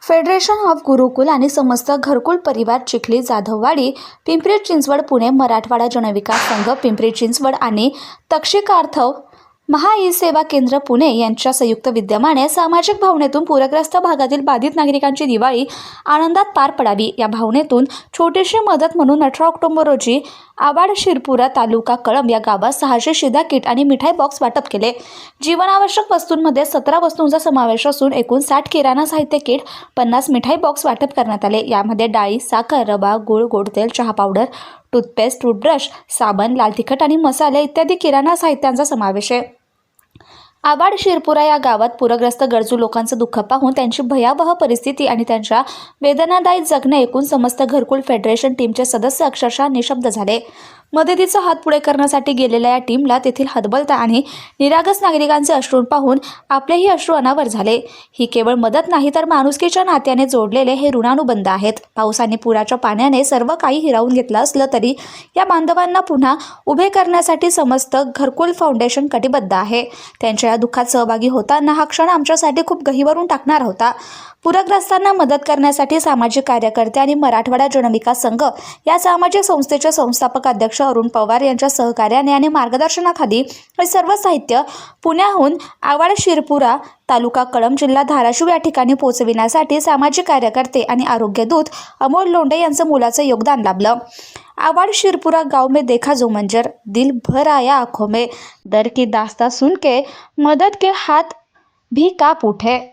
Federation of गुरुकुल आणि समस्त घरकुल परिवार चिखली जाधववाडी पिंपरी चिंचवड पुणे मराठवाडा जनविकास संघ पिंपरी चिंचवड आणि तक्षशिलार्थ महा ई सेवा केंद्र पुणे यांच्या संयुक्त विद्यमाने सामाजिक भावनेतून पूरग्रस्त भागातील बाधित नागरिकांची दिवाळी आनंदात पार पडावी या भावनेतून छोटीशी मदत म्हणून 18 ऑक्टोबर रोजी आवाड शिरपुरा तालुका कळंब या गावात 600 शिधा किट आणि मिठाई बॉक्स वाटप केले। जीवनावश्यक वस्तूंमध्ये 17 वस्तूंचा समावेश असून एकूण 60 किराणा साहित्य किट 50 मिठाई बॉक्स वाटप करण्यात आले। यामध्ये डाळी, साखर, रवा, गूळ, गोड तेल, चहा पावडर, टूथपेस्ट, टूथब्रश, साबण, लाल तिखट आणि मसाले इत्यादी किराणा साहित्यांचा समावेश आहे। आवाड शिरपुरा या गावात पूरग्रस्त गरजू लोकांचं दुःख पाहून त्यांची भयावह परिस्थिती आणि त्यांच्या वेदनादायी जगणे ऐकून समस्त घरकुल फेडरेशन टीमचे सदस्य अक्षरशः निशब्द झाले। मदतीचा हात पुढे करण्यासाठी गेलेल्या या टीमला तेथील हतबलता आणि निरागस नागरिकांचे अश्रू पाहून आपलेही अश्रू अनावर झाले। ही केवळ मदत नाही तर माणुसकीच्या नात्याने जोडलेले हे ऋणानुबंध आहेत। पाऊस आणि पुराच्या पाण्याने सर्व काही हिरावून घेतलं असलं तरी या बांधवांना पुन्हा उभे करण्यासाठी समस्त घरकुल फाउंडेशन कटिबद्ध आहे। त्यांच्या या दुःखात सहभागी होताना हा क्षण आमच्यासाठी खूप गहिवरून टाकणार होता। पूरग्रस्तांना मदत करण्यासाठी सामाजिक कार्यकर्ते आणि मराठवाडा जनविकास संघ या सामाजिक संस्थेचे संस्थापक अध्यक्ष अरुण पवार यांच्या सहकार्याने आणि मार्गदर्शनाखाली हे सर्व साहित्य पुण्याहून आवाड शिरपुरा तालुका कळंब जिल्हा धाराशिव या ठिकाणी पोहोचविण्यासाठी सामाजिक कार्यकर्ते आणि आरोग्य दूत अमोल लोंढे यांचं मोलाचं योगदान लाभलं। आवाड शिरपुरा गांव में देखा जो मंजर, दिल भर आया आंखों में, दर की दास्तां सुन के मदद के हाथ भी कांप उठे।